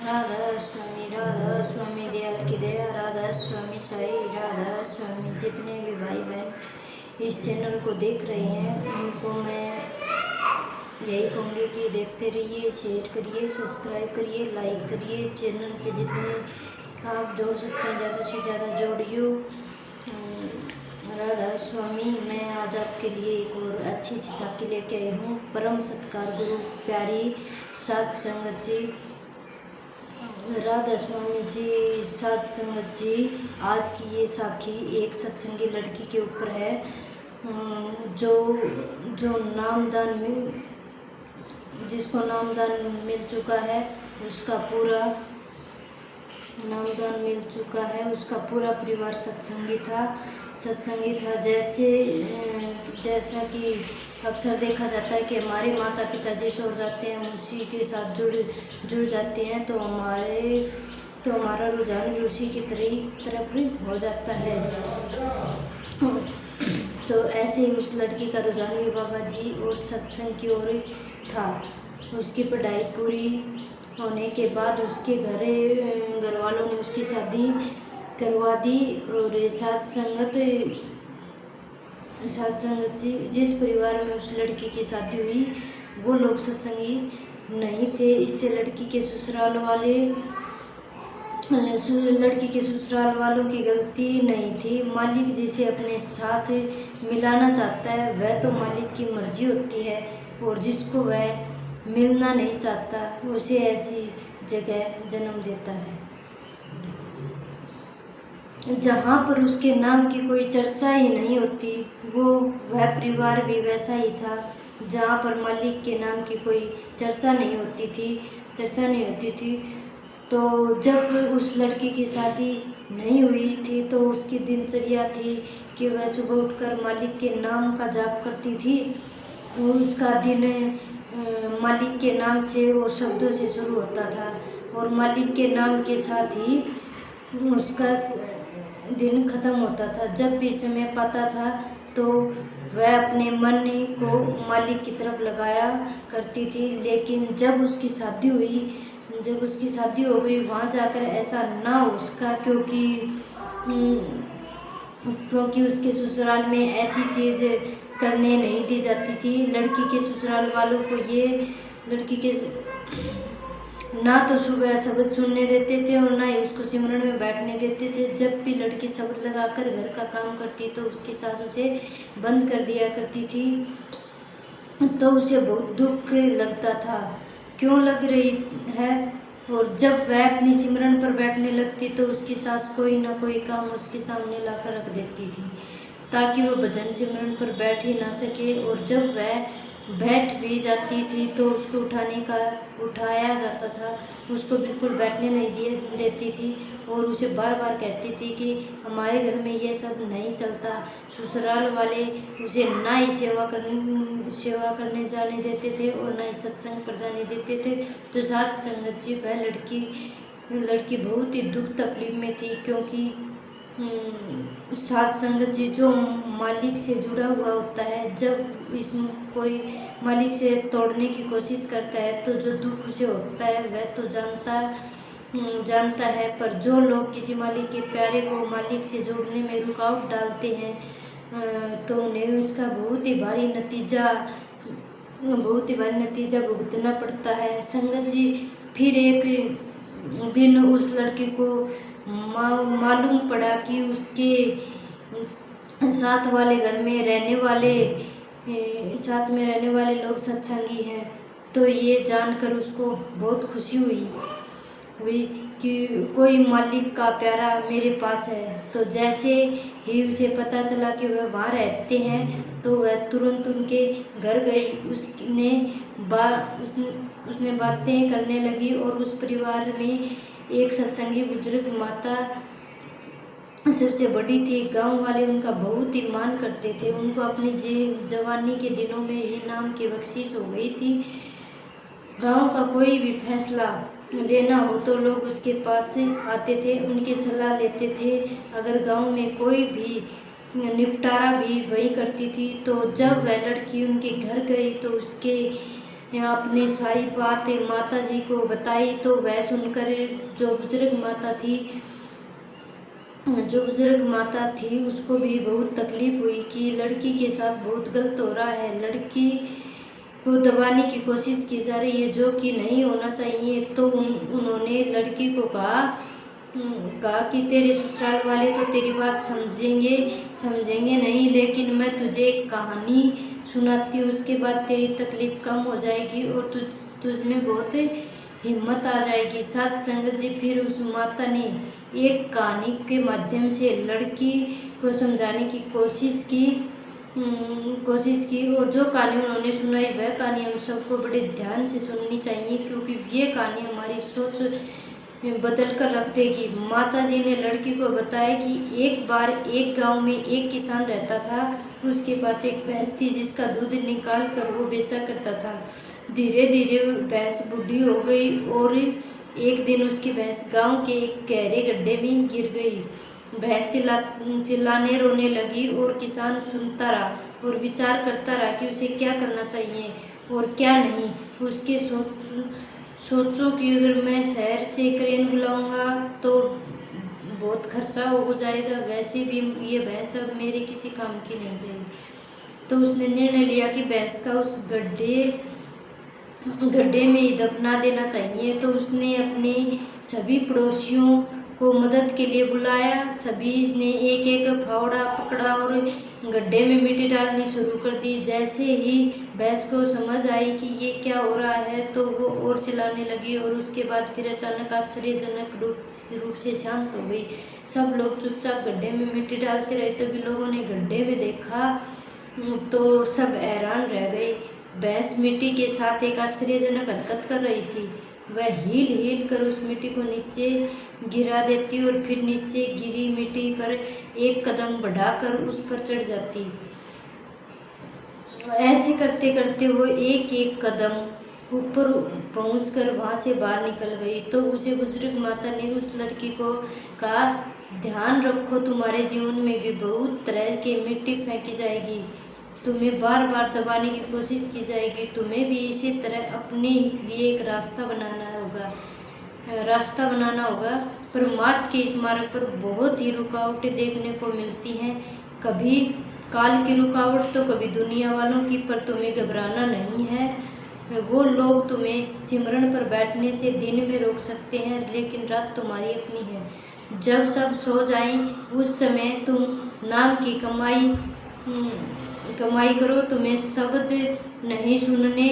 राधा स्वामी दयाल की दया, राधा स्वामी साई, राधा स्वामी। जितने भी भाई बहन इस चैनल को देख रहे हैं उनको मैं यही कहूँगी कि देखते रहिए, शेयर करिए, सब्सक्राइब करिए, लाइक करिए। चैनल पे जितने आप जोड़ सकते हैं ज़्यादा से ज़्यादा जोड़िए। राधा स्वामी। मैं आज आपके लिए एक और अच्छी सी साखी लेके आई हूँ। परम सत्कार गुरु प्यारी साध संगत जी, राधा स्वामी जी, साध संगत जी। आज की ये साखी एक सत्संगी लड़की के ऊपर है जो जो नामदान में जिसको नामदान मिल चुका है, उसका पूरा नामदान मिल चुका है, उसका पूरा परिवार सत्संगी था। जैसा कि अक्सर देखा जाता है कि हमारे माता पिता जैसे हो जाते हैं, हम उसी के साथ जुड़ जाते हैं, तो हमारा रुझान भी उसी की तरफ ही हो जाता है। तो ऐसे ही उस लड़की का रुझान भी बाबा जी और सत्संग की ओर था। उसकी पढ़ाई पूरी होने के बाद उसके घर वालों ने उसकी शादी करवा दी। और साथ संगत जी, जिस परिवार में उस लड़की की शादी हुई वो लोग सत्संगी नहीं थे। इससे लड़की के ससुराल वालों की गलती नहीं थी। मालिक जिसे अपने साथ मिलाना चाहता है वह तो मालिक की मर्जी होती है, और जिसको वह मिलना नहीं चाहता उसे ऐसी जगह जन्म देता है जहाँ पर उसके नाम की कोई चर्चा ही नहीं होती। वह परिवार भी वैसा ही था जहाँ पर मालिक के नाम की कोई चर्चा नहीं होती थी। तो जब उस लड़की की शादी नहीं हुई थी तो उसकी दिनचर्या थी कि वह सुबह उठकर मालिक के नाम का जाप करती थी। और उसका दिन मालिक के नाम से और शब्दों से शुरू होता था, और मालिक के नाम के साथ ही उसका दिन खत्म होता था। जब भी समय पाता था तो वह अपने मन को मालिक की तरफ लगाया करती थी। लेकिन जब उसकी शादी हो गई वहाँ जाकर ऐसा ना हो उसका, क्योंकि उसके ससुराल में ऐसी चीज़ करने नहीं दी जाती थी। लड़की के ससुराल वालों को ये लड़की के ना तो सुबह शब्द सुनने देते थे और ना ही उसको सिमरन में बैठने देते थे। जब भी लड़की शब्द लगाकर घर का काम करती तो उसकी सास उसे बंद कर दिया करती थी, तो उसे बहुत दुख लगता था, क्यों लग रही है। और जब वह अपनी सिमरन पर बैठने लगती तो उसकी सास कोई ना कोई काम उसके सामने लाकर रख देती थी ताकि वह भजन सिमरन पर बैठ ही ना सके। और जब वह बैठ भी जाती थी तो उसको उठाया जाता था, उसको बिल्कुल बैठने नहीं देती थी और उसे बार बार कहती थी कि हमारे घर में ये सब नहीं चलता। ससुराल वाले उसे ना ही सेवा करने जाने देते थे और ना ही सत्संग पर जाने देते थे। तो साथ संगत जी, वह लड़की बहुत ही दुख तकलीफ में थी, क्योंकि साथ संगत जी जो मालिक से जुड़ा हुआ होता है, जब कोई मालिक से तोड़ने की कोशिश करता है तो जो दुख उसे होता है वह तो जानता है। पर जो लोग किसी मालिक के प्यारे को मालिक से जोड़ने में रुकावट डालते हैं तो उन्हें उसका बहुत ही भारी नतीजा भुगतना पड़ता है। संगत जी, फिर एक दिन उस लड़की को मालूम पड़ा कि उसके साथ में रहने वाले लोग सत्संगी हैं। तो ये जानकर उसको बहुत खुशी हुई कि कोई मालिक का प्यारा मेरे पास है। तो जैसे ही उसे पता चला कि वह वहाँ रहते हैं तो वह तुरंत उनके घर गई। उसने बातें करने लगी और उस परिवार में एक सत्संगी बुजुर्ग माता सबसे बड़ी थी। गांव वाले उनका बहुत ही मान करते थे। उनको अपनी जवानी के दिनों में ही नाम की बख्शीश हो गई थी। गांव का कोई भी फैसला लेना हो तो लोग उसके पास से आते थे, उनकी सलाह लेते थे। अगर गांव में कोई भी निपटारा भी वही करती थी। तो जब वह लड़की उनके घर गई तो यहाँ अपनी सारी बातें माता जी को बताई। तो वह सुनकर जो बुजुर्ग माता थी उसको भी बहुत तकलीफ हुई कि लड़की के साथ बहुत गलत हो रहा है, लड़की को दबाने की कोशिश की जा रही है जो कि नहीं होना चाहिए। तो उन्होंने लड़की को कहा कि तेरे ससुराल वाले तो तेरी बात समझेंगे नहीं, लेकिन मैं तुझे एक कहानी सुनाती हूँ, उसके बाद तेरी तकलीफ कम हो जाएगी और तुझ में बहुत हिम्मत आ जाएगी। साथ संगत जी, फिर उस माता ने एक कहानी के माध्यम से लड़की को समझाने की कोशिश की और जो कहानी उन्होंने सुनाई वह कहानी हम सबको बड़े ध्यान से सुननी चाहिए, क्योंकि ये कहानी हमारी सोच बदल कर रख देगी। माता जी ने लड़की को बताया कि एक बार एक गांव में एक किसान रहता था। उसके पास एक भैंस थी जिसका दूध निकाल कर वो बेचा करता था। धीरे धीरे भैंस बूढ़ी हो गई और एक दिन उसकी भैंस गांव के एक गहरे गड्ढे में गिर गई। भैंस चिल्लाने रोने लगी और किसान सुनता रहा और विचार करता रहा कि उसे क्या करना चाहिए और क्या नहीं। उसके सोचो कि अगर मैं शहर से क्रेन बुलाऊंगा तो बहुत खर्चा हो जाएगा, वैसे भी ये भैंस अब मेरे किसी काम की नहीं रहेगी। तो उसने निर्णय लिया कि भैंस का उस गड्ढे में ही दफना देना चाहिए। तो उसने अपने सभी पड़ोसियों को मदद के लिए बुलाया। सभी ने एक एक फावड़ा पकड़ा और गड्ढे में मिट्टी डालनी शुरू कर दी। जैसे ही भैंस को समझ आई कि ये क्या हो रहा है तो वो और चिल्लाने लगी और उसके बाद फिर अचानक आश्चर्यजनक रूप से शांत हो गई। सब लोग चुपचाप गड्ढे में मिट्टी डालते रहे। तभी लोगों ने गड्ढे में देखा तो सब हैरान रह गए। भैंस मिट्टी के साथ एक आश्चर्यजनक हरकत कर रही थी। वह हिल कर उस मिट्टी को नीचे गिरा देती और फिर नीचे गिरी मिट्टी पर एक कदम बढ़ाकर उस पर चढ़ जाती। ऐसे करते करते वो एक एक कदम ऊपर पहुंचकर वहां से बाहर निकल गई। तो उसे बुजुर्ग माता ने उस लड़की को कहा, ध्यान रखो, तुम्हारे जीवन में भी बहुत तरह की मिट्टी फेंकी जाएगी, तुम्हें बार बार दबाने की कोशिश की जाएगी, तुम्हें भी इसी तरह अपने लिए एक रास्ता बनाना होगा। परमार्थ के इस मार्ग पर बहुत ही रुकावटें देखने को मिलती हैं, कभी काल की रुकावट तो कभी दुनिया वालों की, पर तुम्हें घबराना नहीं है। वो लोग तुम्हें सिमरन पर बैठने से दिन में रोक सकते हैं, लेकिन रात तुम्हारी अपनी है। जब सब सो जाएं उस समय तुम नाम की कमाई करो। तुम्हें शब्द नहीं सुनने